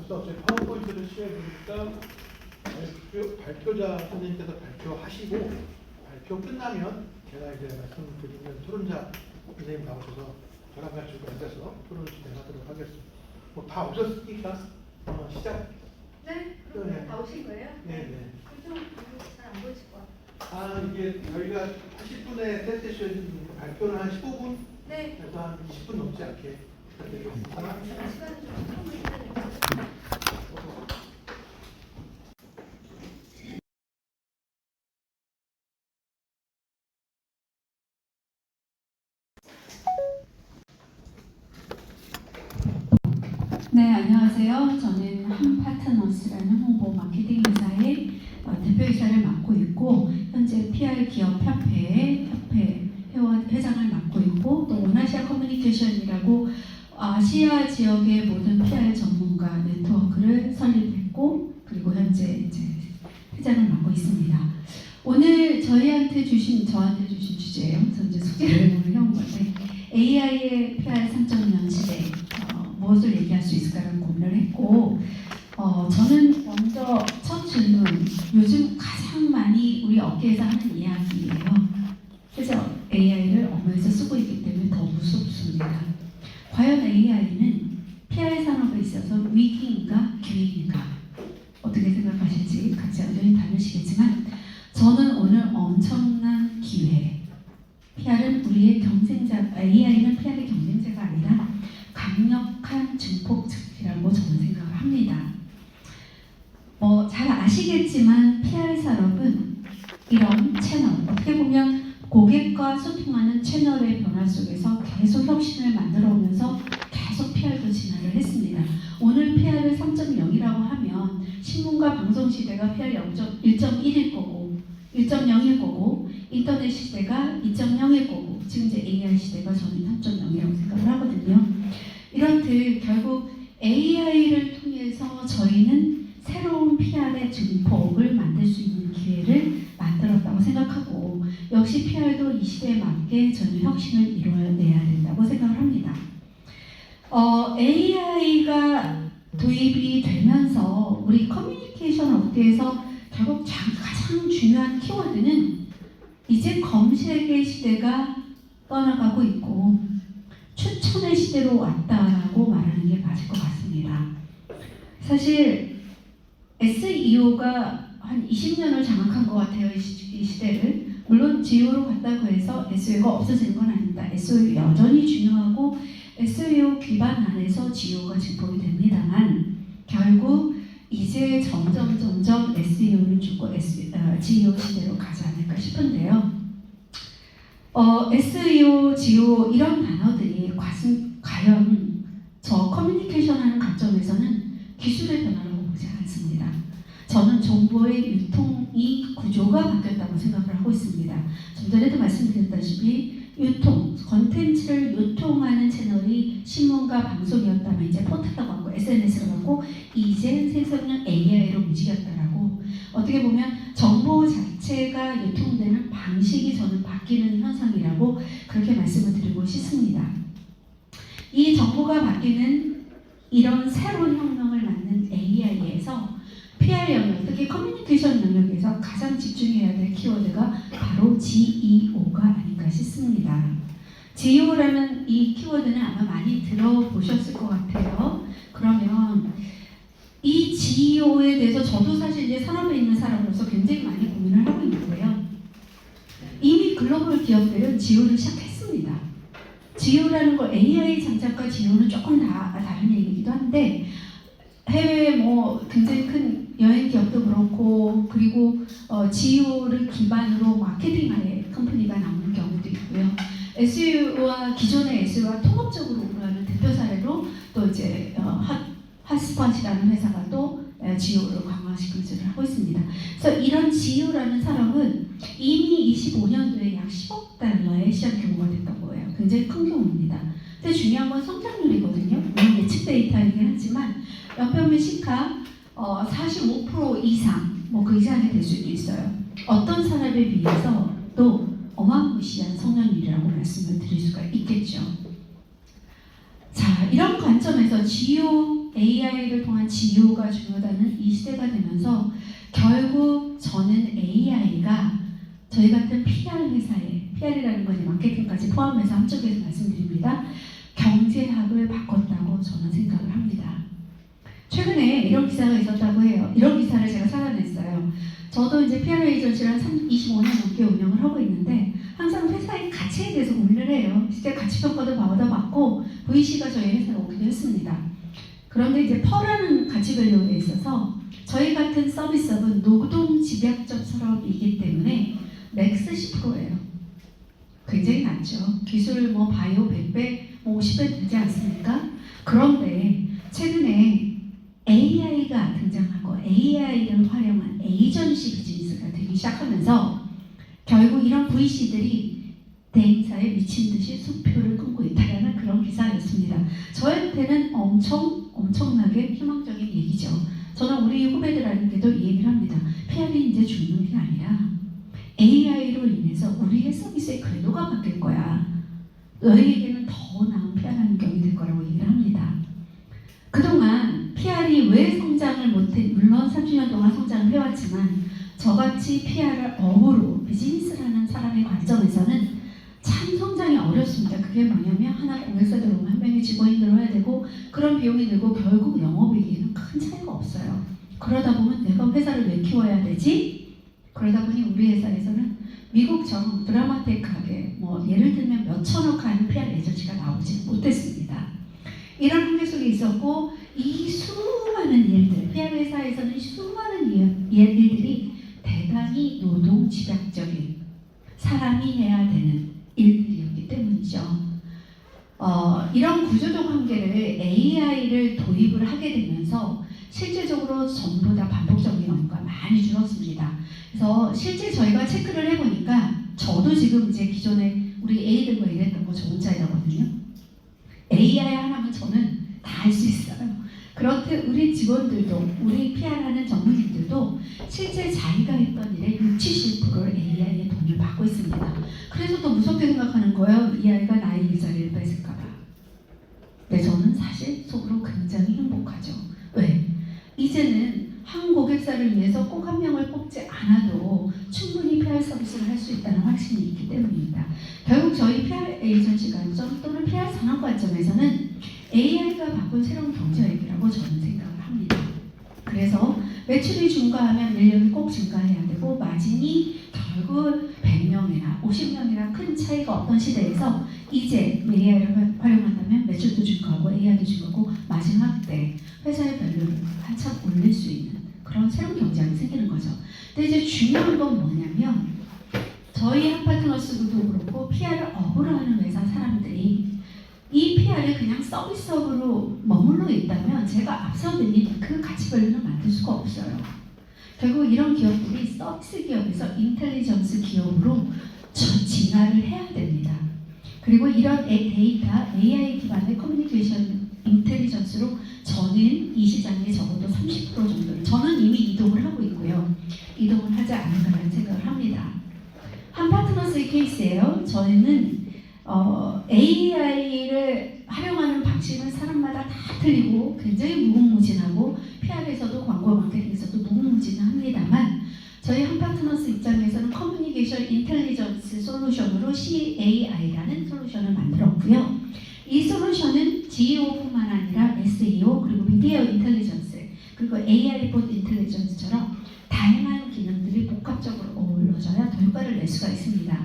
앞서 저희 파워포인트를 시작해보니까 발표자 선생님께서 발표하시고 발표 끝나면 제가 이제 말씀드리면 토론자 선생님 나오셔서 저랑 같이 앉아서 토론을 진행하도록 하겠습니다. 뭐 다 오셨습니까? 시작. 네? 그럼 네. 다 오신 거예요? 네네. 그좀 잘안 보이실 것 같아요. 아 이게 저희가 80분의 세세션 발표를 한 15분? 네. 그래서 한 20분 넘지 않게 부탁드리겠습니다. 시간을 좀 충분히 해야 될 것 같아요. 네, 안녕하세요. 저는 한파트너스라는 홍보 마케팅 회사의 대표이사를 맡고 있고 현재 PR 기업 협회 회장을 맡고 있고 또 원아시아 커뮤니케이션이라고 아시아 지역의 모든 PR 전문가 네트워크를 설립했고 그리고 현재 이제 회장을 맡고 있습니다. 오늘 저한테 주신 주제예요. 저 이제 소개를 오늘 해온 건데 AI의 PR 3.0 시대 무엇을 얘기할 수 있을까라는 고민을 했고 저는 먼저 첫 질문 요즘 가장 많이 우리 업계에서 하는 이야기예요. 그래서 AI를 업무에서 쓰고 있기 때문에 더 무섭습니다. 과연 AI는 PR 산업에 있어서 위기인가 기회인가 어떻게 생각하실지 같이 의견이 다르시겠지만 저는 오늘 엄청난 기회 PR은 우리의 경쟁자 AI는 PR의 경쟁자가 아니라 강력한 증폭책이라고 저는 생각을 합니다. 잘 아시겠지만 PR 산업은 이런 채널, 어떻게 보면 고객과 소통하는 채널의 변화 속에서 계속 혁신을 만들어 오면서 계속 PR도 진화를 했습니다. 오늘 PR을 3.0이라고 하면 신문과 방송 시대가 PR 1.1일 거고 1.0일 거고 인터넷 시대가 2.0일 거고 지금 이제 AI 시대가 저는 3.0이라고 생각을 하거든요. 이렇듯 결국 AI를 통해서 저희는 새로운 PR의 증폭을 만들 수 있는 기회를 만들었다고 생각하고 역시 PR도 이 시대에 맞게 저는 혁신을 이루어내야 된다고 생각을 합니다. AI가 도입이 되면서 우리 커뮤니케이션 업계에서 결국 가장 중요한 키워드는 이제 검색의 시대가 떠나가고 있고 추천의 시대로 왔다라고 말하는 게 맞을 것 같습니다. 사실 SEO가 한 20년을 장악한 것 같아요. 이 시대를. 물론 GEO로 갔다고 해서 SEO가 없어지는 건 아닙니다. SEO 여전히 중요하고 SEO 기반 안에서 GEO가 증폭이 됩니다만 결국 이제 점점 SEO는 죽고 GEO 시대로 가지 않을까 싶은데요. SEO, GEO 이런 단어들이 과연 저 커뮤니케이션 하는 관점에서는 기술의 변화라고 보지 않습니다. 저는 정보의 유통이 구조가 바뀌었다고 생각을 하고 있습니다. 좀 전에도 말씀드렸다시피 컨텐츠를 유통하는 채널이 신문과 방송이었다면 이제 포털로 가고 SNS로 가고 이제 세상은 AI로 움직였다라고 어떻게 보면 정보 자체가 유통되는 방식이 저는 바뀌는 현상이라고 그렇게 말씀을 드리고 싶습니다. 이 정보가 바뀌는 이런 새로운 혁명을 맞는 AI에서 PR 영역, 특히 커뮤니케이션 영역에서 가장 집중해야 될 키워드가 바로 GEO가 아닌가 싶습니다. GEO라는 이 키워드는 아마 많이 들어보셨을 것 같아요. 그러면 이 GEO에 대해서 저도 사실 이제 산업에 있는 사람으로서 굉장히 많이 고민을 하고 있는데요. 이미 글로벌 기업들은 GEO를 시작했습니다. GEO라는 거 AI 장착과 GEO는 조금 다른 얘기이기도 한데 해외 굉장히 큰 여행 기업도 그렇고 그리고 GEO를 기반으로 마케팅하는 컴퍼니가 나오는 경우도 있고요. SEO와 기존의 SEO와 통합적으로 우려하는 대표 사례로 또 이제 핫스팟이라는 회사가 또 GEO를 강화시키기를 하고 있습니다. 그래서 이런 GEO라는 산업은 이미 25년도에 약 10억 달러의 시장 규모가 됐던 거예요. 굉장히 큰 규모입니다. 근데 중요한 건 성장률이거든요. 물론 예측 데이터이긴 하지만 연평균 시가 45% 이상, 그 이상이 될 수도 있어요. 어떤 산업에 비해서 또 어마무시한 성장률이라고 말씀을 드릴 수가 있겠죠. 자, 이런 관점 관점에서 GEO, AI를 통한 GEO가 중요하다는 이 시대가 되면서 결국 저는 AI가 저희 같은 PR 회사에, PR이라는 건 마케팅까지 포함해서 한쪽에서 말씀드립니다. 경제학을 바꿨다고 저는 생각을 합니다. 최근에 이런 기사가 있었다고 해요. 이런 기사를 제가 찾아냈어요. 저도 이제 PR 에이전시를 한 25년 넘게 운영을 하고 있는데 항상 회사의 가치에 대해서 고민을 해요. 실제 가치평가도 받아봤고 VC가 저희 회사에 오기도 했습니다. 그런데 이제 퍼라는 가치 밸류에 있어서 저희 같은 서비스업은 노동 집약적 산업이기 때문에 맥스 10%예요. 굉장히 낮죠. 기술 뭐 바이오 100배, 뭐 50배 되지 않습니까? 그런데 최근에 AI가 등장하고 AI를 활용한 에이전시 비즈니스가 되기 시작하면서 결국 이런 VC들이 대행사에 미친 듯이 수표를 끊고 있다는 그런 기사였습니다. 저한테는 엄청나게 희망적인 얘기죠. 저는 우리 후배들한테도 이 얘기를 합니다. PR이 이제 죽는 게 아니라 AI로 인해서 우리의 서비스의 궤도가 바뀔 거야. 너희에게는 더 나은 PR 환경이 될 거라고 얘기를 합니다. 그동안 PR이 왜 성장을 못해, 물론 30년 동안 성장을 해왔지만 저같이 PR을 업으로 비즈니스라는 사람의 관점에서는 참 성장이 어렵습니다. 그게 뭐냐면 하나 고객사 들어오면 한 명의 직원이 들어야 되고 그런 비용이 들고 결국 영업이익에는 큰 차이가 없어요. 그러다 보면 내가 회사를 왜 키워야 되지? 그러다 보니 우리 회사에서는 미국처럼 드라마틱하게 뭐 예를 들면 몇 천억 하는 PR 에이전시가 나오지 못했습니다. 이런 한계 속에 있었고 이 수많은 일들, PR 회사에서는 수많은 일들이 대단히 노동 집약적인 사람이 해야 되는 일들이었기 때문이죠. 이런 구조적 한계를 AI를 도입을 하게 되면서 실질적으로 전부 다 반복적인 업무가 많이 줄었습니다. 그래서 실제 저희가 체크를 해보니까 저도 지금 이제 기존에 우리 A들과 일했던 거 저 혼자이라거든요. AI 하나면 저는 다 할 수 있어요. 그렇듯 우리 직원들도 우리 PR하는 전문인들도 실제 자기가 했던 일의 60~70%를 AI의 돈을 받고 있습니다. 그래서 더 무섭게 생각하는 거예요. 이 아이가 나의 일자리를 뺏을까봐. 근데 저는 사실 속으로 굉장히 행복하죠. 왜? 이제는 한 고객사를 위해서 꼭 한 명을 뽑지 않아도 충분히 PR 서비스를 할 수 있다는 확신이 있기 때문입니다. 결국 저희 PR 에이전시 관점 또는 PR 산업 관점에서는 AI가 바꾼 새로운 경제력이라고 저는 생각을 합니다. 그래서 매출이 증가하면 인력이 꼭 증가해야 되고 마진이 결국 100명이나 50명이나 큰 차이가 없던 시대에서 이제 AI를 활용한다면 매출도 증가하고 AI도 증가하고 마진 확대, 회사의 밸류를 한참 올릴 수 있는 그런 새로운 경쟁이 생기는 거죠. 근데 이제 중요한 건 뭐냐면 저희 한파트너스도 그렇고 PR을 업으로 하는 회사 사람들이 이 PR이 그냥 서비스업으로 머물러 있다면 제가 앞서 드린 그 가치 밸류는 만들 수가 없어요. 결국 이런 기업들이 서비스 기업에서 인텔리전스 기업으로 진화를 해야 됩니다. 그리고 이런 데이터, AI 기반의 커뮤니케이션 인텔리전스로 저는 이 시장에 적어도 30% 정도를 저는 이미 이동을 하고 있고요. 이동을 하지 않을까라는 생각을 합니다. 한파트너스의 케이스예요. 저희는 AI를 활용하는 방식은 사람마다 다 틀리고 굉장히 무궁무진하고 PR에서도 광고 마케팅에서도 무궁무진합니다만 저희 한파트너스 입장에서는 커뮤니케이션 인텔리전스 솔루션으로 CAI라는 솔루션을 만들었고요. 이 솔루션은 GEO뿐만 아니라 SEO 그리고 미디어 인텔리전스 그리고 AI 리포트 인텔리전스처럼 다양한 기능들이 복합적으로 어우러져야 더 효과를 낼 수가 있습니다.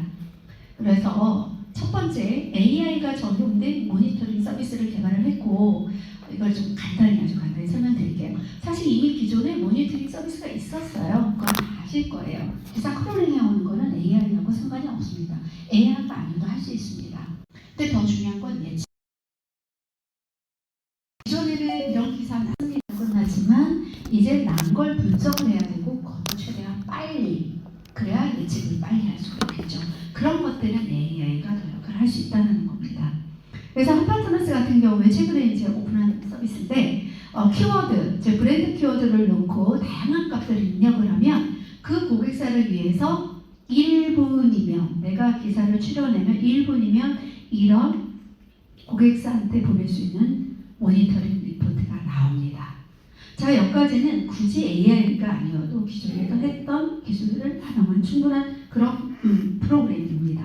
그래서 첫 번째 AI가 적용된 모니터링 서비스를 개발을 했고 이걸 좀 아주 간단히 설명드릴게요. 사실 이미 기존에 모니터링 서비스가 있었어요. 그건 다 아실 거예요. 기사 크롤링 해오는 거는 AI하고 상관이 없습니다. AI가 아니어도 할 수 있습니다. 근데 더 중요한 건 예측. 기존에는 이런 기사 났습니다. 끝나지만 이제 난 걸 분석을 해야 되고 그것도 최대한 빨리 그래야 예측을 빨리 할 수가 있겠죠. 그런 것들은 AI가 더 역할을 할 수 있다는 겁니다. 그래서 한파트너스 같은 경우에 최근에 이제 오픈한 서비스인데 키워드, 즉 브랜드 키워드를 놓고 다양한 값들을 입력을 하면 그 고객사를 위해서 1분이면 내가 기사를 출연하면 1분이면 이런 고객사한테 보낼 수 있는 모니터링 리포트가 나옵니다. 자, 여기까지는 굳이 AI가 아니어도 기존에 했던 기술을 활용한 충분한 그런 프로그램입니다.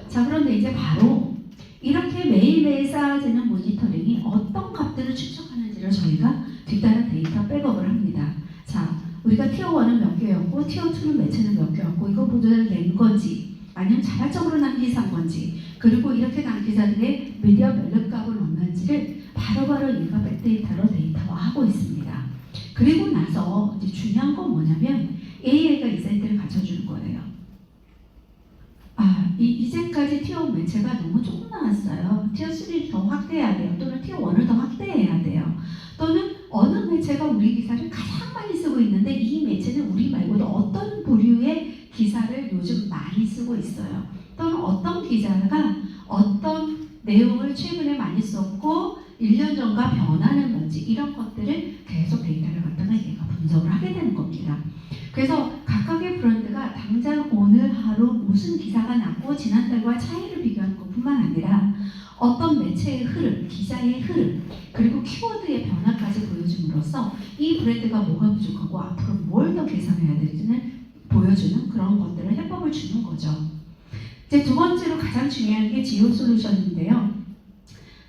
자, 그런데 이제 바로 이렇게 매일매일 쌓아지는 모니터링이 어떤 값들을 축적하는지를 저희가 뒤따라 데이터 백업을 합니다. 자, 우리가 티어 1은 몇 개였고 티어 2는 매체는 몇 개였고 이거 모두를 낸 건지 아니면 자발적으로 난 기사인 건지 그리고 이렇게 난 기사들의 미디어 밸류값을 얼마인지를 바로바로 얘가 백데이터로 데이터화하고 있습니다. 그리고 나서 이제 중요한 건 뭐냐면 AI가 인사이트를 갖춰주는 거예요. 이제까지 티어 1 매체가 너무 조금 나왔어요. 티어 3를 더 확대해야 돼요. 또는 티어 1을 더 확대해야 돼요. 또는 어느 매체가 우리 기사를 가장 많이 쓰고 있는데 이 매체는 우리 말고도 어떤 부류의 기사를 요즘 많이 쓰고 있어요. 또는 어떤 기자가 어떤 내용을 최근에 많이 썼고 1년 전과 변하는 건지 이런 것들을 계속 데이터를 갖다가 얘가 분석을 하게 되는 겁니다. 그래서 각각의 브랜드가 당장 오늘 하루 무슨 기사가 났고 지난달과 차이를 비교하는 것뿐만 아니라 어떤 매체의 흐름, 기자의 흐름, 그리고 키워드의 변화까지 보여줌으로써 이 브랜드가 뭐가 부족하고 앞으로 뭘 더 개선해야 될지는 보여주는 그런 것들을 해법을 주는 거죠. 이제 두 번째로 가장 중요한 게 지오 솔루션인데요.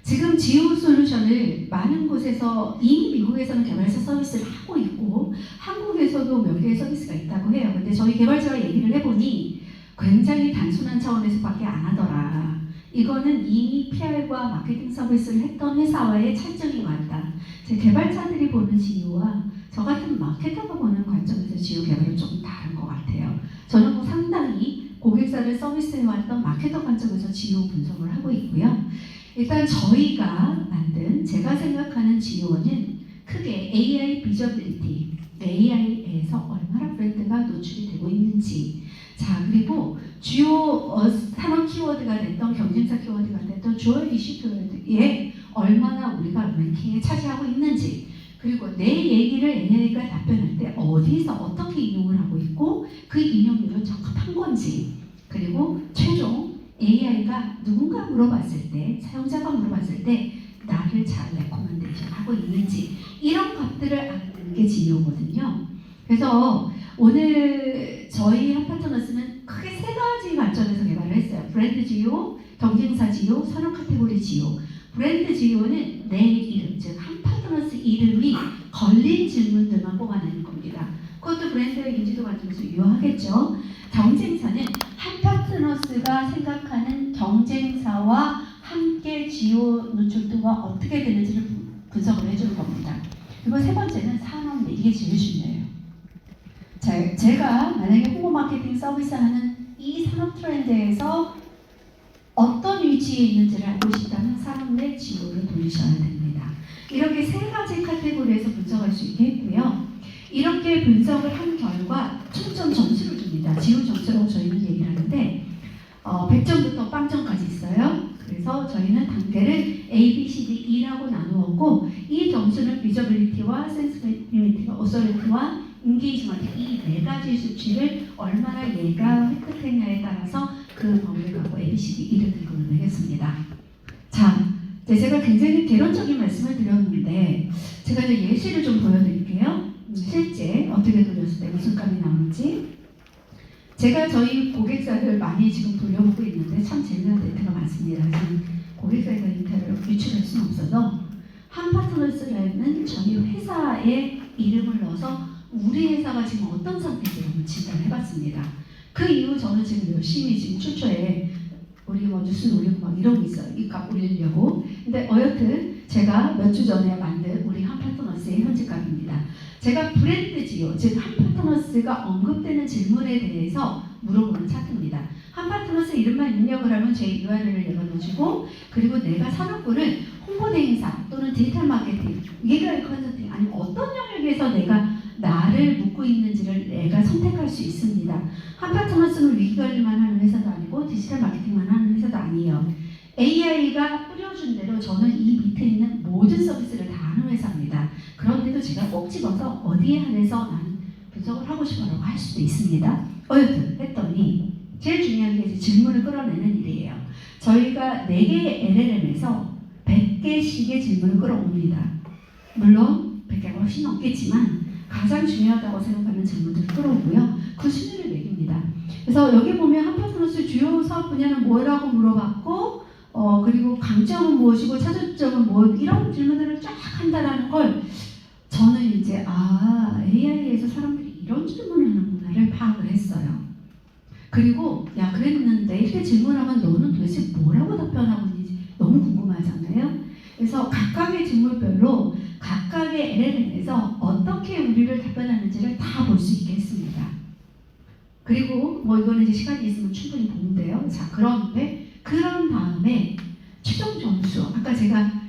지금 지오 솔루션을 많은 곳에서 이미 미국에서는 개발사 서비스를 하고 있고 한국에서도 몇 개의 서비스가 있다고 해요. 근데 저희 개발자와 얘기를 해보니 굉장히 단순한 차원에서밖에 안 하더라. 이거는 이미 PR과 마케팅 서비스를 했던 회사와의 차이점이 많다. 제 개발자들이 보는 지오와 저 같은 마케터가 보는 관점에서 지오 개발은 조금 다른 것 같아요. 저는 뭐 상당히 고객사를 서비스해왔던 마케터 관점에서 지오 분석을 하고 있고요. 일단 저희가 만든 제가 생각하는 지오는 크게 AI 비저빌리티, AI에서 얼마나 브랜드가 노출이 되고 있는지, 자 그리고 주요 산업 키워드가 됐던 경쟁사 키워드가 됐던 주요 이슈 키워드에 얼마나 우리가 랭킹에 차지하고 있는지, 그리고 내 얘기를 AI가 답변할 때 어디서 어떻게 인용을 하고 있고 그 인용률은 적합한 건지, 그리고 최종 AI가 누군가 물어봤을 때, 사용자가 물어봤을 때 나를 잘 레코멘데이션 하고 있는지 이런 것들을 아는 게 지오거든요. 그래서 오늘 저희 한파트너스는 크게 세 가지 관점에서 개발을 했어요. 브랜드 지오, 경쟁사 지오, 산업 카테고리 지오. 브랜드 지오는 내 이름, 즉 한파트너스 이름이 걸린 질문들만 뽑아내는 겁니다. 그것도 브랜드의 인지도 관점에서 유효하겠죠. 경쟁사는 한파트너스가 생각하는 경쟁사와 함께 지오 노출도가 어떻게 되는지를 분석을 해주는 겁니다. 그리고 세 번째는 산업, 이게 제일 중요해요. 자, 제가 만약에 홍보 마케팅 서비스 하는 이 산업 트렌드에서 어떤 위치에 있는지를 알고 싶다면 산업 내 지오를 돌리셔야 됩니다. 이렇게 세 가지 카테고리에서 분석할 수 있게 했고요. 이렇게 분석을 한 결과 총점 점수를 줍니다. 지오 점수라고 저희는 얘기를 하는데 100점부터 빵점까지 있어요. 그래서 저희는 단계를 A, B, C, D, E라고 나누었고 이 점수는 비저빌리티와 센스빌리티와 오서리티와 인게이지먼트 이 네 가지 수치를 얼마나 얘가 획득했냐에 따라서 그 범위를 갖고 A, B, C, D, E를 등급을 매겼습니다. 자, 제가 굉장히 개론적인 말씀을 드렸는데 제가 이제 예시를 좀 보여드릴게요. 실제 어떻게 돌렸을 때 무슨 값이 나오는지. 제가 저희 고객사를 많이 지금 돌려보고 있는데 참 재미난 데이터가 많습니다. 고객사에 대한 데이터를 유출할 수는 없어서 한파트너스라는 저희 회사의 이름을 넣어서 우리 회사가 지금 어떤 상태인지 한번 진단해봤습니다. 그 이후 저는 지금 열심히 지금 출처에 우리 뭐 뉴스 올리고 막 이러고 있어요. 이 값 올리려고. 근데 여튼 제가 몇 주 전에 만든 우리 한파트너스의 현재 값입니다. 제가 브랜드 지오, 즉 한파트너스가 언급되는 질문에 대해서 물어보는 차트입니다. 한파트너스 이름만 입력을 하면 제 URL을 내가 넣어주고, 그리고 내가 산업군을 홍보대 행사 또는 디지털 마케팅, 리얼 컨설팅 아니면 어떤 영역에서 내가 나를 묻고 있는지를 내가 선택할 수 있습니다. 한파트너스는 위기관리만 하는 회사도 아니고 디지털 마케팅만 하는 회사도 아니에요. AI가 뿌려준 대로 저는 이 밑에 있는 모든 서비스를 다 하는 회사입니다. 그런데도 제가 꼭 집어서 어디에 한해서 나는 분석을 하고 싶어라고 할 수도 있습니다. 여튼 했더니 제일 중요한 게 이제 질문을 끌어내는 일이에요. 저희가 4개의 LLM에서 100개 100개씩의 질문을 끌어옵니다. 물론 100개가 훨씬 넘겠지만 가장 중요하다고 생각하는 질문들을 끌어오고요. 그 순위를 매깁니다. 그래서 여기 보면 한파트너스 주요 사업 분야는 뭐라고 물어봤고 그리고 강점은 무엇이고 차점은 무엇 이런 질문들을 쫙 한다라는 걸 저는 이제 AI에서 사람들이 이런 질문을 하는구나를 파악을 했어요. 그리고 야 그랬는데 이렇게 질문하면 너는 도대체 뭐라고 답변하고 있는지 너무 궁금하잖아요. 그래서 각각의 질문별로 각각의 LLM에서 어떻게 우리를 답변하는지를 다 볼 수 있게 했습니다. 그리고 뭐 이거는 이제 시간이 있으면 충분히 보는데요. 자 그런 다음에 최종 점수 아까 제가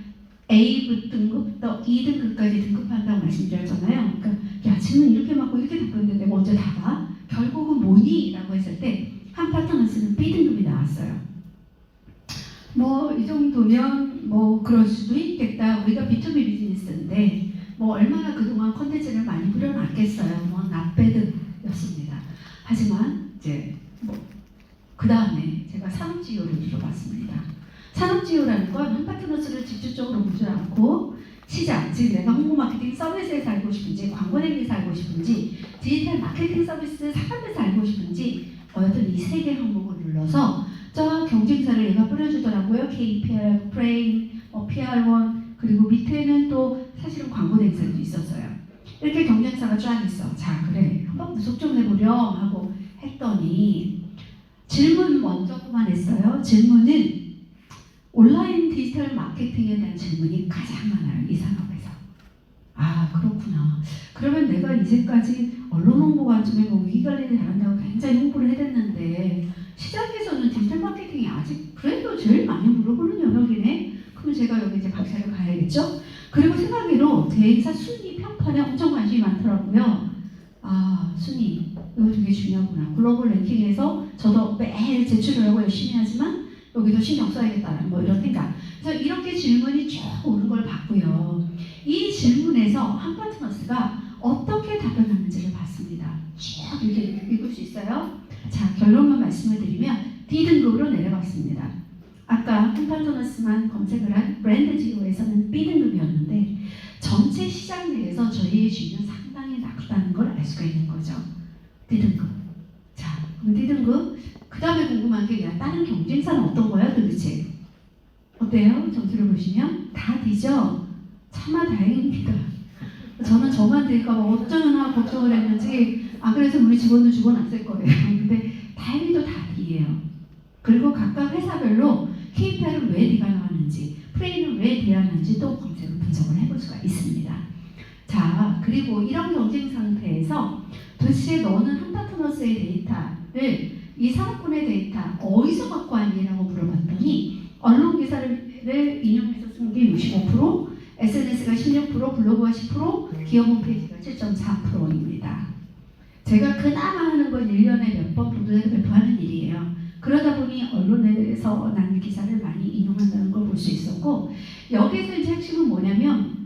A 등급부터 E 등급까지 등급한다고 말씀드렸잖아요. 그러니까 야 질문 이렇게 맞고 이렇게 답변했는데 내가 언제 다 봐? 결국은 뭐니? 라고 했을 때 한 파트너스는 B 등급이 나왔어요. 뭐 이 정도면 뭐 그럴 수도 있겠다. 우리가 B2B 비즈니스인데 뭐 얼마나 그동안 컨텐츠를 많이 뿌려놨겠어요. 뭐 낫배드였습니다. 하지만 이제 뭐 그 다음에 제가 산업지효를 들어봤습니다. 산업지효라는 건 한 파트너스를 직접적으로 보지 않고 시장, 즉 내가 홍보 마케팅 서비스에서 알고 싶은지 광고 내기에서 알고 싶은지 디지털 마케팅 서비스 사업에서 알고 싶은지 어떤 이 세 개 항목을 눌러서 저 경쟁사를 얘가 뿌려주더라고요. KPR, 프레임, PR1 그리고 밑에는 또 사실은 광고 대행사도 있었어요. 이렇게 경쟁사가 쫙 있어. 자 그래 한번 분석 좀 해보렴 하고 했더니 질문 먼저 뽑아냈어요. 질문은 온라인 디지털 마케팅에 대한 질문이 가장 많아요. 이 산업에서. 그렇구나. 그러면 내가 이제까지 언론 홍보 관점에 뭐 위기관리를 잘한다고 굉장히 홍보를 해댔는데 시장에서는 디지털 마케팅이 아직 그래도 제일 많이 물어보는 영역이네. 그럼 제가 여기 이제 박사를 가야겠죠? 그리고 생각외로 대행사 순위 평판에 엄청 관심이 많더라고요. 순위 이거 되게 중요하구나. 글로벌 랭킹에서 저도 매일 제출을 하고 열심히 하지만 여기도 신경 써야겠다는 뭐 이런 생각. 그래서 이렇게 질문이 쭉 오는 걸 봤고요. 이 질문에서 한 파트너스가 어떻게 답변하는지를 봤습니다. 쭉 이렇게 읽을 수 있어요. 자 결론만 말씀을 드리면 D등급으로 내려갔습니다. 아까 한 파트너스만 검색을 한 브랜드 지오에서는 B등급이었는데 전체 시장 내에서 저희의 주인은 상당히 낮다는 걸 알 수가 있는 거죠. D등급. 자 그럼 D등급 그 다음에 궁금한 게 다른 경쟁사는 어떤 거야 도대체? 어때요? 점수를 보시면 다 D죠? 참아 다행입니다. 저는 저만 될까봐 어쩌나 걱정을 했는지 그래서 우리 직원도 죽어났을 거예요. 근데 다행히도 다 D예요. 그리고 각각 회사별로 KPI를 왜 D가 나왔는지 프레임을 왜 D가 나왔는지 또 검색을 분석을 해볼 수가 있습니다. 자 그리고 이런 경쟁 상태에서 도대체 너는 한 파트너스의 데이터를 이 산업군의 데이터 어디서 갖고 왔니라고 물어봤더니 언론 기사를 인용해서 쓴 게 65%, SNS가 16%, 블로그가 10%, 기업 홈페이지가 7.4%입니다. 제가 그나마 하는 건 1년에 몇 번 보도를 배포하는 일이에요. 그러다 보니 언론에서 나는 기사를 많이 인용한다는 걸 볼 수 있었고 여기서 이제 핵심은 뭐냐면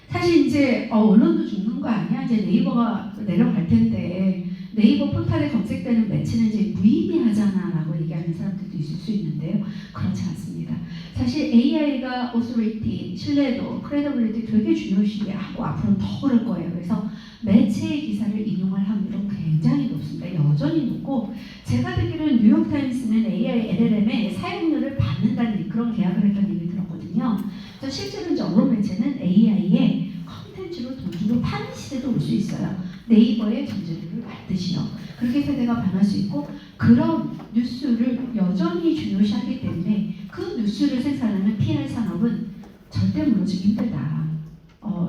사실 이제 언론도 죽는 거 아니야? 이제 네이버가 내려갈 텐데 네이버 포털에 검색되는 매체는 이제 무의미하잖아 라고 얘기하는 사람들도 있을 수 있는데요. 그렇지 않습니다. 사실 AI가 authority, 신뢰도, credibility 되게 중요시하고 앞으로는 더 그럴 거예요. 그래서 매체의 기사를 인용할 확률은 굉장히 높습니다. 여전히 높고 제가 듣기로는 뉴욕타임스는 AI LLM의 사용료를 받는다는 그런 계약을 했다는 얘기 들었거든요. 그래서 실제로 이제 언론 매체는 AI의 컨텐츠로 돈 주고 파는 시대도 올 수 있어요. 네이버의 전제들을 받듯이요. 그렇게 세대가 변할 수 있고 그런 뉴스를 여전히 중요시하기 때문에 그 뉴스를 생산하는 PR 산업은 절대 무너지기 힘들다.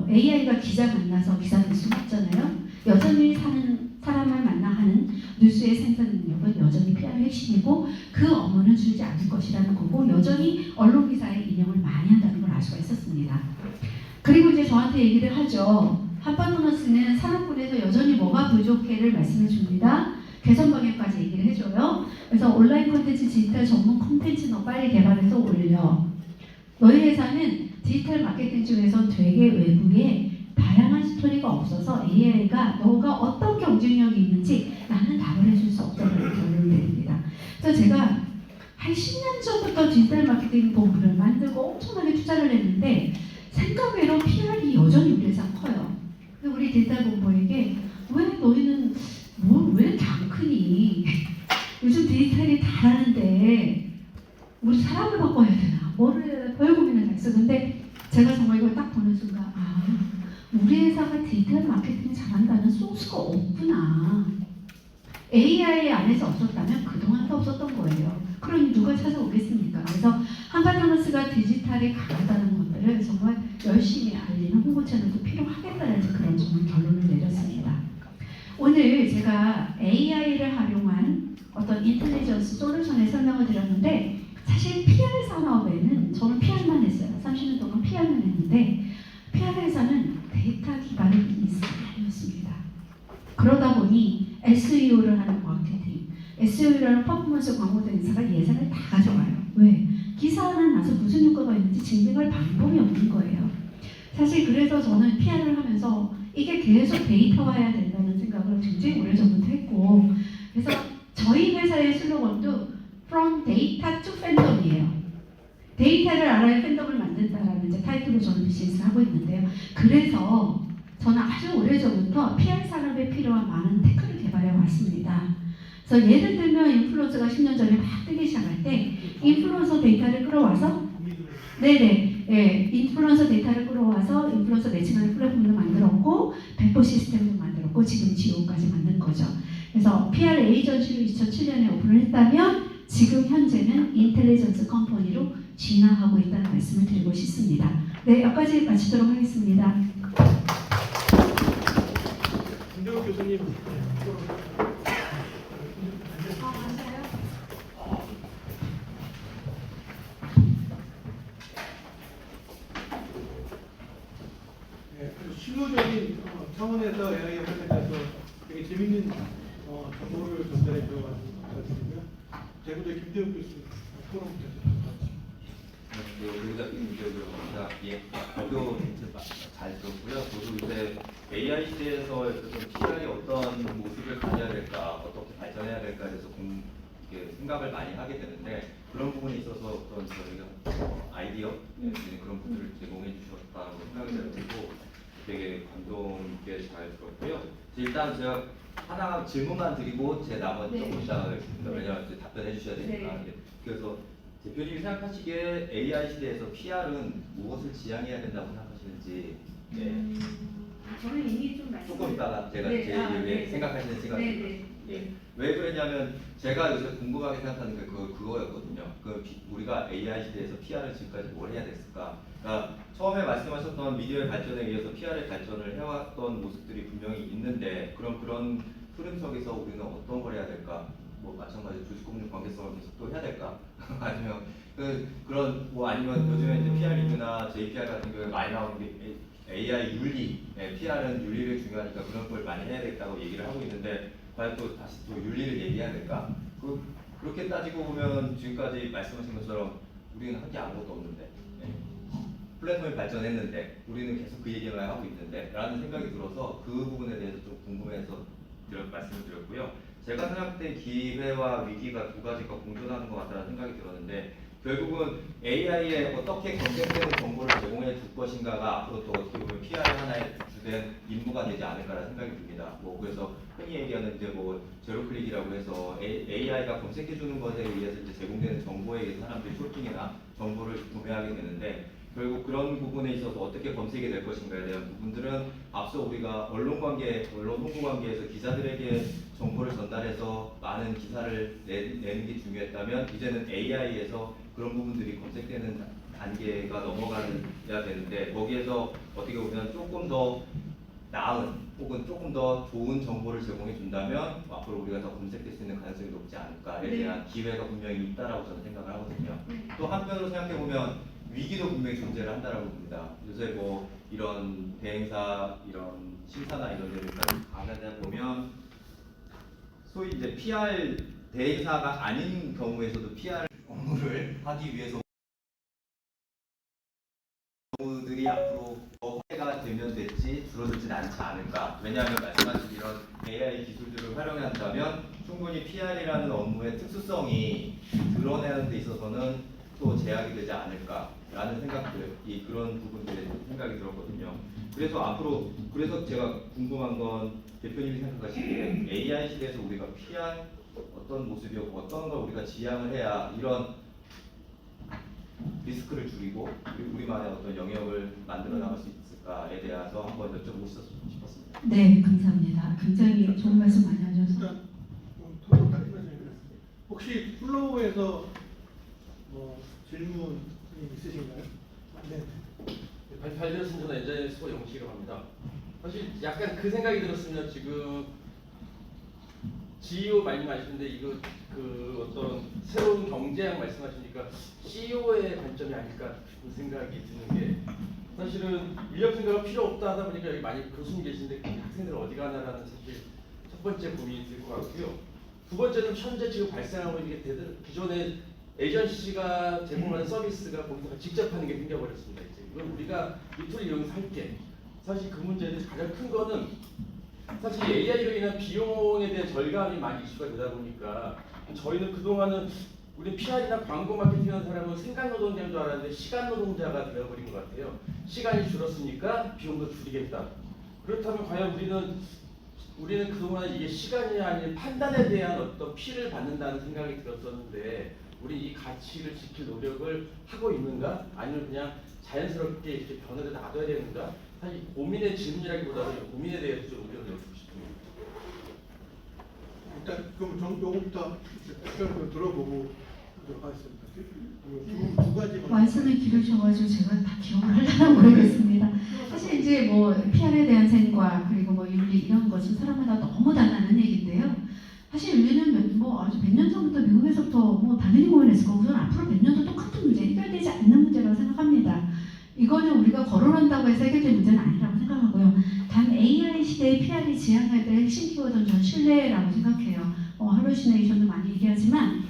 AI가 기자 만나서 기사 낼 수는 없잖아요. 여전히 사람을 만나 하는 뉴스의 생산 능력은 여전히 PR의 핵심이고 그 업무는 줄지 않을 것이라는 거고 여전히 언론 기사의 인용을 많이 한다는 걸 알 수가 있었습니다. 그리고 이제 저한테 얘기를 하죠. 한파트너스는 산업군에서 여전히 뭐가 부족해를 말씀해 줍니다. 개선 방향까지 얘기를 해줘요. 그래서 온라인 콘텐츠, 디지털 전문 콘텐츠 너 빨리 개발해서 올려. 너희 회사는 디지털 마케팅 중에서 되게 외부에 다양한 스토리가 없어서 AI가 너가 어떤 경쟁력이 있는지 나는 답을 해줄 수 없다는 결론을 내립니다. 그래서 제가 한 10년 전부터 디지털 마케팅 본부를 만들고 엄청나게 투자를 했는데 생각외로 PR이 여전히 우리 회사 커요. 그래서 우리 디지털 본부에게 왜 너희는 왜 이렇게 안 크니? 요즘 디지털이 다라는데 우리 사람을 바꿔야 되나? 뭐를 해야 되나? 별 고민을 했어. 근데 제가 정말 이걸 딱 보는 순간 우리 회사가 디지털 마케팅 잘한다는 소스가 없구나. AI 안에서 없었다면 그동안도 없었던 거예요. 그러니 누가 찾아오겠습니까? 그래서 한바타너스가 디지털에 강하다는 것들을 정말 열심히 알리는 홍보 채널도 필요하겠다는 그런 정말 결론을 내렸습니다. 오늘 제가 AI를 활용한 어떤 인텔리전스 솔루션을 설명을 드렸는데 사실 PR 산업에는 저는 PR만 했어요. 30년 동안 PR만 했는데 PR에서는 데이터 기반의 비즈니스가 아니었습니다. 그러다 보니 SEO를 하는 마케팅, SEO라는 퍼포먼스 광고 대행사가 예산을 다 가져가요. 왜? 기사 하나 나서 무슨 효과가 있는지 증명할 방법이 없는 거예요. 사실 그래서 저는 PR을 하면서 이게 계속 데이터화해야 된다는 생각을 굉장히 오래전부터 했고 그래서 저희 회사의 슬로건도 From Data to Fandom이에요. 데이터를 알아야 팬덤을 만든다라는 이제 타이틀로 저는 비즈니스를 하고 있는데요. 그래서 저는 아주 오래전부터 PR 산업에 필요한 많은 테크를 개발해 왔습니다. 그래서 예를 들면 인플루언서가 10년 전에 막 뜨기 시작할 때 인플루언서 데이터를 끌어와서 인플루언서 데이터를 끌어와서 인플루언서 매칭하는 플랫폼도 만들었고 배포 시스템도 만들었고 지금 지오까지 만든 거죠. 그래서 PR 에이전시를 2007년에 오픈을 했다면 지금 현재는 인텔리전스 컴퍼니로 진화하고 있다는 말씀을 드리고 싶습니다. 네, 여기까지 마치도록 하겠습니다. 김정욱 교수님. 맞아요? 네, 실무적인 차원에서 AI 활용해서 되게 재밌는 정보를 전달해 주셔가지고 감사드리고요. 대구대 김대욱 교수님 토론 부탁드립니다. 저도 잘 들었고요. 저도 이제 AI 시대에서 PR이 어떤 모습을 가져야 될까, 어떻게 발전해야 될까에 대해서 생각을 많이 하게 되는데 그런 부분에 있어서 어떤 저희가 아이디어 그런 부분을 제공해 주셨다고 생각이 들고 되게 감동 있게 잘 들었고요. 일단 제가 하나 질문만 드리고 제 나머지 조금 시작하겠습니다. 왜냐하면 이제 답변해 주셔야 되니까. 그래서 대표님이 생각하시기에 AI 시대에서 PR은 무엇을 지향해야 된다고 생각하시는지 저는 이미 좀 조금 이따가 제가 제 얘기에 생각하시는 시간이 왜 그랬냐면 제가 요새 궁금하게 생각하는 게 그거였거든요. 우리가 AI 시대에서 PR을 지금까지 뭘 해야 됐을까? 그러니까 처음에 말씀하셨던 미디어의 발전에 의해서 PR의 발전을 해왔던 모습들이 분명히 있는데 그런 흐름 속에서 우리는 어떤 걸 해야 될까? 뭐 마찬가지로 주식공유 관계성을 계속 또 해야 될까? 아니면 아니면 요즘에 이제 PR 리뷰나 JPR 같은 경우에 많이 나오는 게 AI 윤리, PR은 윤리를 중요하니까 그런 걸 많이 해야 되겠다고 얘기를 하고 있는데 과연 또 다시 또 윤리를 얘기해야 될까? 그렇게 따지고 보면 지금까지 말씀하신 것처럼 우리는 한 게 아무것도 없는데 플랫폼이 발전했는데 우리는 계속 그 얘기만 하고 있는데 라는 생각이 들어서 그 부분에 대해서 좀 궁금해서 이런 말씀을 드렸고요. 제가 생각할 때 기회와 위기가 두 가지가 공존하는 것 같다는 생각이 들었는데 결국은 AI에 어떻게 검색되는 정보를 제공해 줄 것인가가 앞으로 또 어떻게 보면 PR 하나의 주된 임무가 되지 않을까라는 생각이 듭니다. 그래서 흔히 얘기하는 이제 제로 클릭이라고 해서 AI가 검색해 주는 것에 의해서 이제 제공되는 정보에 의해서 사람들이 쇼핑이나 정보를 구매하게 되는데 결국 그런 부분에 있어서 어떻게 검색이 될 것인가에 대한 부분들은 앞서 우리가 언론 홍보 관계에서 기자들에게 정보를 전달해서 많은 기사를 내는 게 중요했다면 이제는 AI에서 그런 부분들이 검색되는 단계가 넘어가야 되는데 거기에서 어떻게 보면 조금 더 나은 혹은 조금 더 좋은 정보를 제공해 준다면 앞으로 우리가 더 검색될 수 있는 가능성이 높지 않을까에 대한 기회가 분명히 있다라고 저는 생각을 하거든요. 또 한편으로 생각해 보면 위기도 분명히 존재를 한다라고 봅니다. 요새 이런 대행사, 이런 심사나 이런 데를 가다 보면 소위 이제 PR 대행사가 아닌 경우에서도 PR 업무를 하기 위해서 경우들이 앞으로 더 화제가 되면 됐지 줄어들진 않지 않을까. 왜냐하면 말씀하신 이런 AI 기술들을 활용한다면 충분히 PR이라는 업무의 특수성이 드러내는 데 있어서는 또 제약이 되지 않을까라는 생각들이 그런 부분들에 생각이 들었거든요. 그래서 앞으로 그래서 제가 궁금한 건 대표님이 생각하시기에 AI 시대에서 우리가 PR 어떤 모습이었고 어떤 걸 우리가 지향을 해야 이런 리스크를 줄이고 우리만의 어떤 영역을 만들어 나갈 수 있을까에 대해서 한번 여쭤보고 싶었습니다. 네, 감사합니다. 굉장히 좋은 말씀 많이 하셔서. 일단 토론 다시 말씀드리겠습니다. 혹시 플로우에서 뭐 질문이 있으신가요? 네. 발전순 전 예전에 수고 영식이라고 합니다. 사실 약간 그 생각이 들었으면 지금 CEO 말씀하시는데 이거 그 어떤 새로운 경제학 말씀하시니까 CEO의 관점이 아닐까 싶은 생각이 드는 게 사실은 인력 생각가 필요 없다 하다 보니까 여기 많이 교수님 계신데 그 학생들 어디 가나라는 사실 첫 번째 고민이 들 것 같고요. 두 번째는 현재 지금 발생하고 있는 게 기존에 에이전시가 제공하는 서비스가 거기서 직접 하는 게 생겨버렸습니다. 이제 이건 우리가 이 툴을 이용해서 할게. 사실 그 문제는 가장 큰 거는 사실 AI로 인한 비용에 대한 절감이 많이 이슈가 되다 보니까 저희는 그동안은 우리 PR이나 광고 마케팅하는 사람은 생산 노동자인 줄 알았는데 시간 노동자가 되어버린 것 같아요. 시간이 줄었으니까 비용도 줄이겠다. 그렇다면 과연 우리는 그동안 이게 시간이 아닌 판단에 대한 어떤 피를 받는다는 생각이 들었었는데 우리 이 가치를 지킬 노력을 하고 있는가? 아니면 그냥 자연스럽게 이렇게 변화를 놔둬야 되는가? 사실 고민의 질문이라기보다는 고민에 대해서 좀 의견을 내고 싶습니다. 일단 그럼 요거부터 답변을 들어보고 하도록 하겠습니다. 두 가지만 말씀을 기르셔가지고 제가 다 기억을 하려나 모르겠습니다. 사실 이제 뭐 PR에 대한 생각 그리고 뭐 윤리 이런 것은 사람마다 너무 달라는 얘기인데요. 사실 우리는 뭐 아주 100년 전부터 미국에서부터 뭐 당연히 고민했을 거고 저는 앞으로 100년도 똑같은 문제 해결되지 않는 문제라고 생각합니다. 이거는 우리가 거론한다고 해서 해결될 문제는 아니라고 생각하고요. 단 AI 시대의 PR이 지향해야 될 핵심 키워드는 전 신뢰라고 생각해요. 할루시네이션도 많이 얘기하지만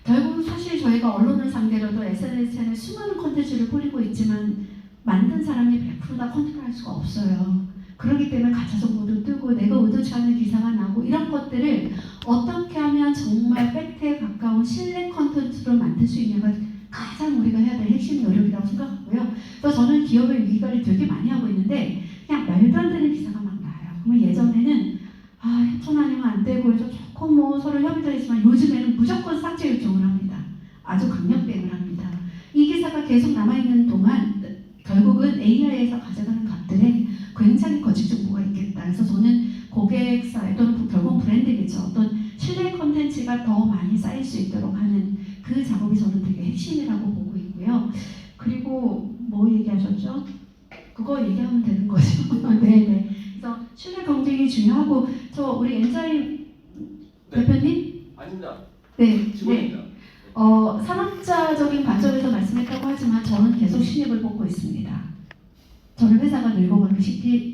결국 사실 저희가 언론을 상대로도 SNS에 수많은 콘텐츠를 뿌리고 있지만 만든 사람이 100% 다 컨트롤할 수가 없어요. 그렇기 때문에 가짜 정보도 뜨고 내가 의도치 않은 기사가 나고 이런 것들을 어떻게 하면 정말 팩트에 가까운 신뢰 콘텐츠로 만들 수 있냐가 가장 우리가 해야 될 핵심 노력이라고 생각하고요. 또 저는 기업의 위기관리 되게 많이 하고 있는데 그냥 말도 안 되는 기사가 막 나요. 그러면 예전에는 협찬 아니면 안 되고 해서 좋고 뭐 서로 협의도 했지만 요즘에는 무조건 삭제 요청을 합니다. 아주 강력 대응을 합니다. 이 기사가 계속 남아있는 동안 결국은 AI에서 가져가는 값들에 굉장히 거짓 정보가 있겠다. 그래서 저는 고객사에 또는 결국 브랜드겠죠. 어떤 신뢰 콘텐츠가 더 많이 쌓일 수 있도록 하는 그 작업이 저는 되게 핵심이라고 보고 있고요. 그리고 뭐 얘기하셨죠? 그거 얘기하면 되는 거죠. 네네. 그래서 신뢰 경쟁이 중요하고 저 우리 엔자임 대표님? 아닙니다. 네. 직원입니다. 산업자적인 관점에서 말씀했다고 하지만 저는 계속 신입을 뽑고 있습니다. 저는 회사가 늙어가기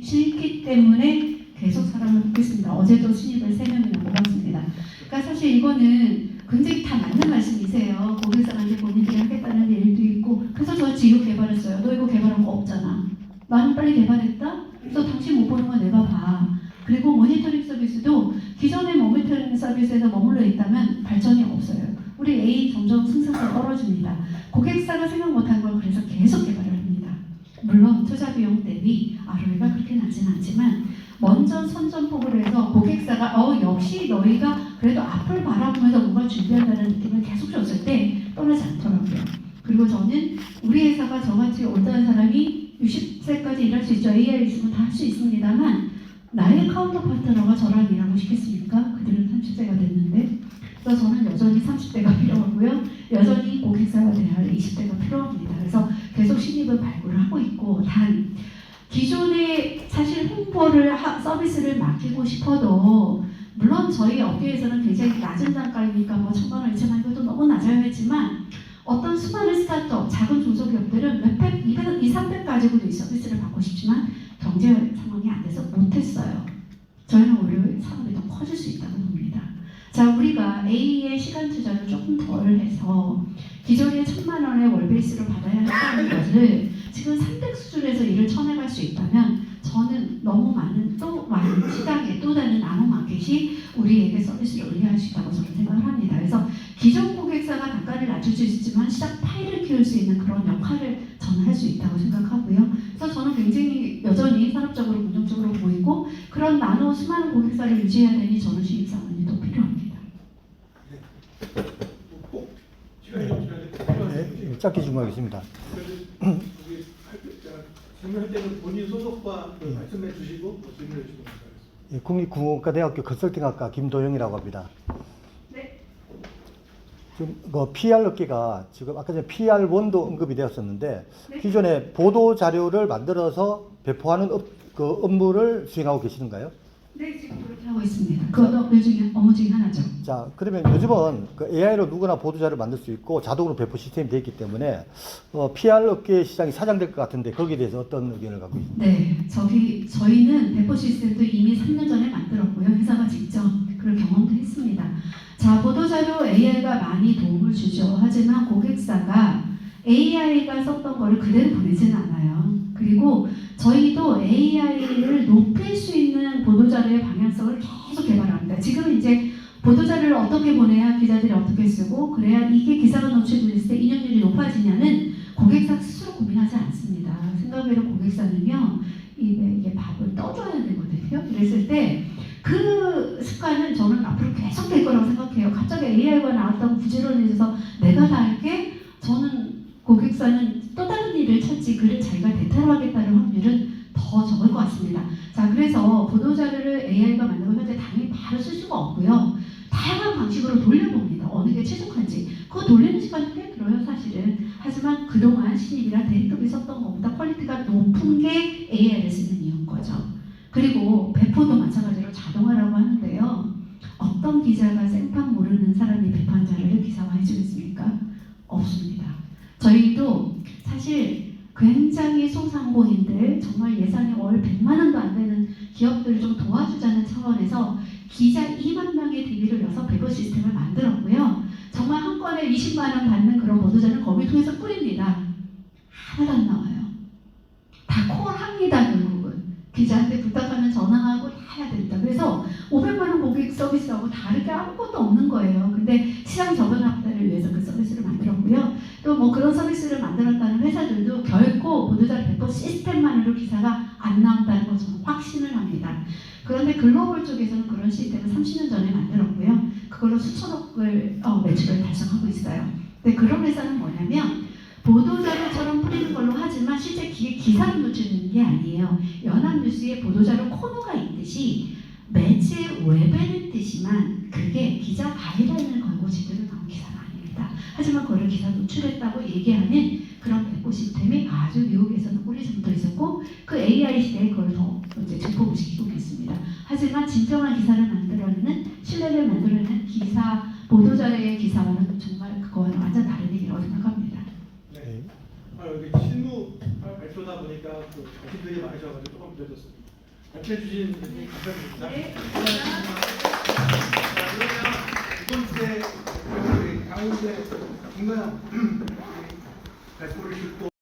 싫기 때문에 계속 사람을 뽑겠습니다. 어제도 신입을 3명이나 뽑았습니다. 그러니까 사실 이거는 굉장히 다 맞는 말씀이세요. 고객사가 이제 본인들이 하겠다는 일도 있고 그래서 저 지우 개발했어요. 너 이거 개발한 거 없잖아. 나는 빨리 개발했다? 그래서 당신 못 보는 건 내가 봐. 그리고 모니터링 서비스도 기존의 모니터링 서비스에서 머물러 있다면 발전이 없어요. 우리 A 점점 승산이 떨어집니다. 고객사가 생각 못한 걸 그래서 계속 개발을 합니다. 물론 투자 비용 대비 ROI가 그렇게 나진 않지만 먼저 선전포고를 해서 고객사가 역시 너희가 그래도 앞을 바라보면서 뭔가 준비한다는 느낌을 계속 줬을 때 떠나지 않더라고요. 그리고 저는 우리 회사가 저같이 올드한 사람이 60세까지 일할 수 있죠. AI 있으면 다 할 수 있습니다만 나의 카운터 파트너가 저랑 일하고 싶겠습니까? 그들은 30세가 됐는데 그래서 저는 여전히 30대가 필요하고요. 여전히 고객사가 돼야 할 20대가 필요합니다. 그래서 계속 신입을 발굴을 하고 있고 단 기존의 사실 홍보를 서비스를 맡기고 싶어도 물론 저희 업계에서는 굉장히 낮은 단가이니까 뭐 1,000만 원, 2,000만 원도 너무 낮아야 했지만 어떤 수많은 스타트업, 작은 중소기업들은 몇백, 200, 300 가지고도 이 서비스를 받고 싶지만 경제 상황이 안 돼서 못했어요. 저희는 오히려 사업이 더 커질 수 있다고 봅니다. 자, 우리가 A의 시간 투자를 조금 덜 해서 기존의 1,000만 원의 월베이스로 받아야 한다는 것을 지금 300 수준에서 일을 쳐내갈 수 있다면 저는 너무 많은 또 많은 시장에 또 다른 나노 마켓이 우리에게 서비스를 의뢰할 수 있다고 저는 생각을 합니다. 그래서 기존 고객사가 단가를 낮출 수 있지만 시장 파이를 키울 수 있는 그런 역할을 저는 할 수 있다고 생각하고요. 그래서 저는 굉장히 여전히 산업적으로 긍정적으로 보이고 그런 나노 수많은 고객사를 유지해야 되니 저는 신입사원이 더 필요합니다. 꼭 시간이 좀 지나는데 네, 짧게 질문하겠습니다. 질문할 때는 본인 소속과 말씀해 주시고 질문해 주시면 감사하겠습니다. 예, 국립국어과대학교 컨설팅학과 김도영이라고 합니다. 네. 지금 그 PR 업계가 지금 아까 전에 PR1도 언급이 되었었는데 네. 기존에 보도 자료를 만들어서 배포하는 그 업무를 수행하고 계시는가요? 네, 지금 그렇게 하고 있습니다. 그것도 그 중에 업무 중에 하나죠. 자, 그러면 요즘은 그 AI로 누구나 보도 자료를 만들 수 있고 자동으로 배포 시스템이 되어 있기 때문에 PR 업계 시장이 사장될 것 같은데 거기에 대해서 어떤 의견을 갖고 있습니까? 네, 저희는 배포 시스템도 이미 3년 전에 만들었고요. 회사가 직접 그런 경험도 했습니다. 자, 보도자료 AI가 많이 도움을 주죠. 하지만 고객사가 AI가 썼던 거를 그대로 보내지는 않아요. 그리고 저희도 AI를 높일 수 있는 보도자료의 방향성을 계속 개발합니다. 지금 이제 보도자료를 어떻게 보내야 기자들이 어떻게 쓰고 그래야 이게 기사가 노출됐을 때 인용률이 높아지냐는 고객사 스스로 고민하지 않습니다. 생각외로 고객사는요, 이게 밥을 떠줘야 되거든요. 그랬을 때 그 습관은 저는 앞으로 계속 될 거라고 생각해요. 갑자기 AI가 나왔다고 부지런해져서 내가 다 할게? 저는 고객사는 또 다른 일을 찾지 그를 자기가 대타로하겠다는 확률은 더 적을 것 같습니다. 자, 그래서 보도자료를 AI가 만든 걸 현재 당연히 바로 쓸 수가 없고요. 다양한 방식으로 돌려봅니다. 어느 게 최적화인지. 그거 돌리는 시간이 꽤 들어요, 사실은. 하지만 그동안 신입이나 대리급이 썼던 것보다 퀄리티가 높은 게 AI를 쓰는 이유인 거죠. 그리고 배포도 마찬가지로 자동화라고 하는데요. 어떤 기자가 생판 모르는 사람이 배포한 자료를 기사화해 주겠습니까? 없습니다. 저희도 사실 굉장히 소상공인들 정말 예산이 월 100만 원도 안 되는 기업들을 좀 도와주자는 차원에서 기자 2만 명의 DB를 넣어서 배포 시스템을 만들었고요. 정말 한 건에 20만 원 받는 그런 보도자를 거기 통해서 뿌립니다. 하나도 안 나와요. 다 콜합니다, 결국은. 기자한테 부탁하면 전화하고 다 해야 됩니다. 그래서 500만 원 고객 서비스하고 다르게 아무것도 없는 거예요. 근데 시장 적은 확대를 위해서 그 서비스를 만들었고요. 또 뭐 그런 서비스를 만들었다는 회사들도 결코 보도자료 배포 시스템만으로 기사가 안 나온다는 걸 저는 확신을 합니다. 그런데 글로벌 쪽에서는 그런 시스템을 30년 전에 만들었고요. 그걸로 수천억을 매출을 달성하고 있어요. 근데 그런 회사는 뭐냐면 보도자료처럼 뿌리는 걸로 하지만 실제 기사로 노출되는 게 아니에요. 연합뉴스에 보도자료 코너가 있듯이 매체 웹에는 뜻이만 그게 기자 가이드라인을 걸고 제대로 나온 기사가 아닙니다. 하지만 그걸 기사 노출했다고 얘기하는 그런 배포 시스템이 아주 미국에서는 뿌리점도 있었고 그 AI 시대에 그걸 더 이제 증폭을 시키고 있습니다. 하지만 진정한 기사를 만들어내는 신뢰를 만들어내는 기사 보도자료의 기사와는 정말 그거는 완전 다른 얘기라고 생각합니다. 네. 여기 실무 발표다 보니까 그 관심들이 많으셔가지고 조금 늦어졌습니다. 발표해 주신 분이 감사드립니다. 네. 자, 그러면 두 번째 가운데 김건영 발표를 듣고